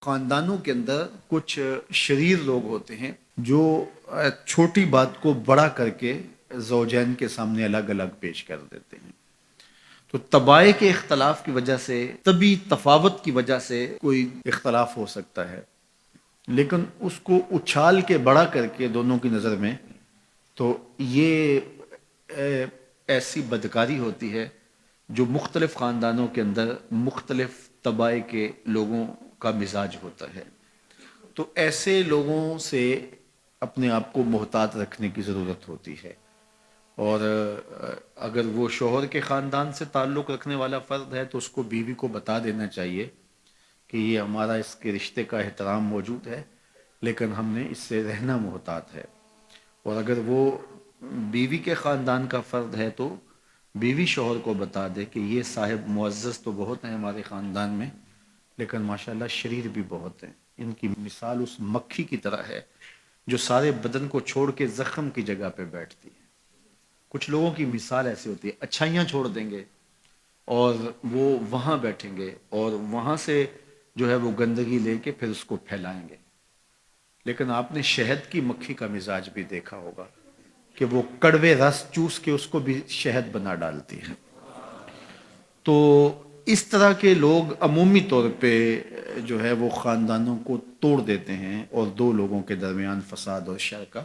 خاندانوں کے اندر کچھ شریر لوگ ہوتے ہیں جو چھوٹی بات کو بڑا کر کے زوجین کے سامنے الگ الگ پیش کر دیتے ہیں. تو طبائع کے اختلاف کی وجہ سے، طبی تفاوت کی وجہ سے کوئی اختلاف ہو سکتا ہے، لیکن اس کو اچھال کے بڑا کر کے دونوں کی نظر میں، تو یہ ایسی بدکاری ہوتی ہے جو مختلف خاندانوں کے اندر مختلف طبائع کے لوگوں کا مزاج ہوتا ہے. تو ایسے لوگوں سے اپنے آپ کو محتاط رکھنے کی ضرورت ہوتی ہے. اور اگر وہ شوہر کے خاندان سے تعلق رکھنے والا فرد ہے تو اس کو بیوی کو بتا دینا چاہیے کہ یہ ہمارا اس کے رشتے کا احترام موجود ہے، لیکن ہم نے اس سے رہنا محتاط ہے. اور اگر وہ بیوی کے خاندان کا فرد ہے تو بیوی شوہر کو بتا دے کہ یہ صاحب معزز تو بہت ہیں ہمارے خاندان میں، لیکن ماشاءاللہ شریر بھی بہت ہیں. ان کی مثال اس مکھی کی طرح ہے جو سارے بدن کو چھوڑ کے زخم کی جگہ پہ بیٹھتی ہے. کچھ لوگوں کی مثال ایسی ہوتی ہے، اچھائیاں چھوڑ دیں گے اور وہ وہاں بیٹھیں گے اور وہاں سے جو ہے وہ گندگی لے کے پھر اس کو پھیلائیں گے. لیکن آپ نے شہد کی مکھی کا مزاج بھی دیکھا ہوگا کہ وہ کڑوے رس چوس کے اس کو بھی شہد بنا ڈالتی ہے. تو اس طرح کے لوگ عمومی طور پہ جو ہے وہ خاندانوں کو توڑ دیتے ہیں اور دو لوگوں کے درمیان فساد اور شر کا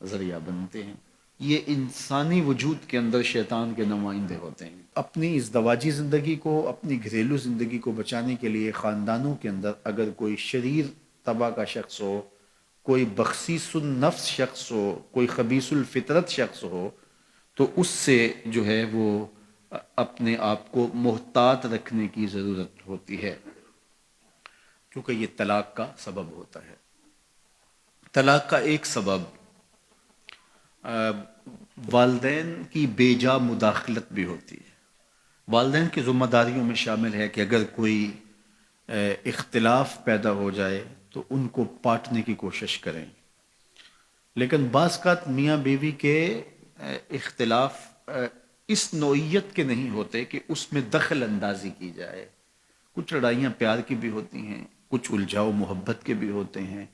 ذریعہ بنتے ہیں. یہ انسانی وجود کے اندر شیطان کے نمائندے ہوتے ہیں. اپنی ازدواجی زندگی کو، اپنی گھریلو زندگی کو بچانے کے لیے خاندانوں کے اندر اگر کوئی شریر طبع کا شخص ہو، کوئی بخسیس النفس شخص ہو، کوئی خبیث الفطرت شخص ہو، تو اس سے جو ہے وہ اپنے آپ کو محتاط رکھنے کی ضرورت ہوتی ہے، کیونکہ یہ طلاق کا سبب ہوتا ہے. طلاق کا ایک سبب والدین کی بے جا مداخلت بھی ہوتی ہے. والدین کی ذمہ داریوں میں شامل ہے کہ اگر کوئی اختلاف پیدا ہو جائے تو ان کو پاٹنے کی کوشش کریں. لیکن بعض اوقات میاں بیوی کے اختلاف اس نوعیت کے نہیں ہوتے کہ اس میں دخل اندازی کی جائے. کچھ لڑائیاں پیار کی بھی ہوتی ہیں، کچھ الجھاؤ محبت کے بھی ہوتے ہیں،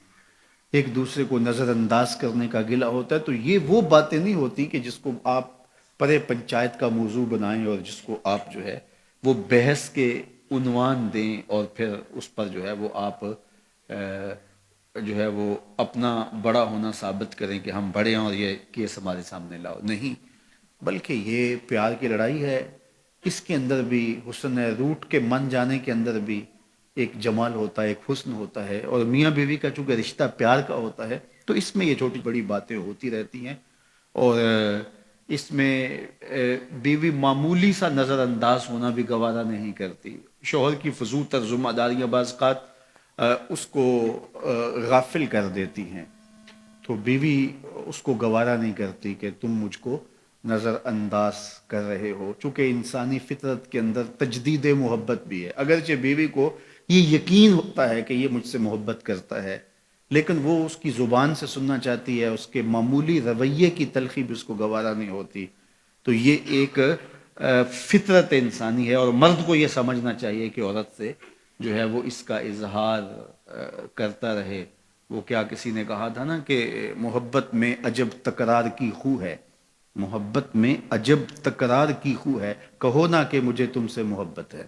ایک دوسرے کو نظر انداز کرنے کا گلہ ہوتا ہے. تو یہ وہ باتیں نہیں ہوتی کہ جس کو آپ پرے پنچایت کا موضوع بنائیں اور جس کو آپ جو ہے وہ بحث کے عنوان دیں اور پھر اس پر جو ہے وہ آپ جو ہے وہ اپنا بڑا ہونا ثابت کریں کہ ہم بڑے ہیں اور یہ کیس ہمارے سامنے لاؤ. نہیں، بلکہ یہ پیار کی لڑائی ہے. اس کے اندر بھی حسن ہے، روٹ کے من جانے کے اندر بھی ایک جمال ہوتا ہے، ایک حسن ہوتا ہے. اور میاں بیوی کا چونکہ رشتہ پیار کا ہوتا ہے تو اس میں یہ چھوٹی بڑی باتیں ہوتی رہتی ہیں. اور اس میں بیوی معمولی سا نظر انداز ہونا بھی گوارا نہیں کرتی. شوہر کی فضول تر ذمہ داریاں بعض اوقات اس کو غافل کر دیتی ہیں، تو بیوی اس کو گوارا نہیں کرتی کہ تم مجھ کو نظر انداز کر رہے ہو. چونکہ انسانی فطرت کے اندر تجدید محبت بھی ہے. اگرچہ بیوی کو یہ یقین ہوتا ہے کہ یہ مجھ سے محبت کرتا ہے، لیکن وہ اس کی زبان سے سننا چاہتی ہے، اس کے معمولی رویے کی تلخی بھی اس کو گوارا نہیں ہوتی. تو یہ ایک فطرت انسانی ہے اور مرد کو یہ سمجھنا چاہیے کہ عورت سے جو ہے وہ اس کا اظہار کرتا رہے. وہ کیا کسی نے کہا تھا نا کہ محبت میں عجب تکرار کی خو ہے، محبت میں عجب تکرار کی خو ہے، کہو نہ کہ مجھے تم سے محبت ہے.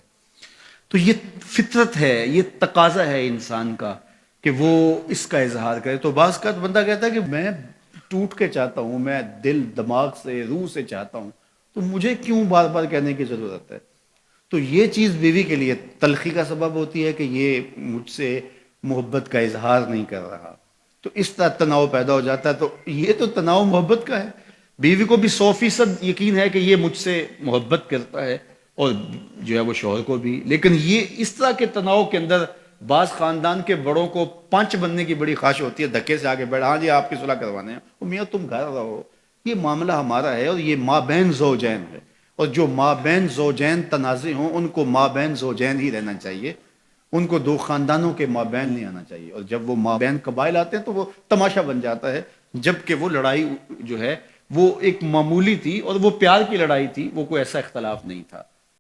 تو یہ فطرت ہے، یہ تقاضا ہے انسان کا کہ وہ اس کا اظہار کرے. تو بعض کا بندہ کہتا ہے کہ میں ٹوٹ کے چاہتا ہوں، میں دل دماغ سے روح سے چاہتا ہوں، تو مجھے کیوں بار بار کہنے کی ضرورت ہے. تو یہ چیز بیوی کے لیے تلخی کا سبب ہوتی ہے کہ یہ مجھ سے محبت کا اظہار نہیں کر رہا. تو اس طرح تناؤ پیدا ہو جاتا ہے. تو یہ تو تناؤ محبت کا ہے. بیوی کو بھی 100% یقین ہے کہ یہ مجھ سے محبت کرتا ہے اور جو ہے وہ شوہر کو بھی. لیکن یہ اس طرح کے تناؤ کے اندر بعض خاندان کے بڑوں کو پنچ بننے کی بڑی خواہش ہوتی ہے، دھکے سے آگے بیٹھا، ہاں جی آپ کی صلح کروانے ہیں. میاں تم گھر رہو، یہ معاملہ ہمارا ہے اور یہ مابین زوجین ہے، اور جو مابین زوجین تنازع ہوں ان کو مابین زوجین ہی رہنا چاہیے، ان کو دو خاندانوں کے مابین نہیں آنا چاہیے. اور جب وہ مابین قبائل آتے ہیں تو وہ تماشا بن جاتا ہے، جبکہ وہ لڑائی جو ہے وہ ایک معمولی تھی اور وہ پیار کی لڑائی تھی، وہ کوئی ایسا اختلاف نہیں تھا.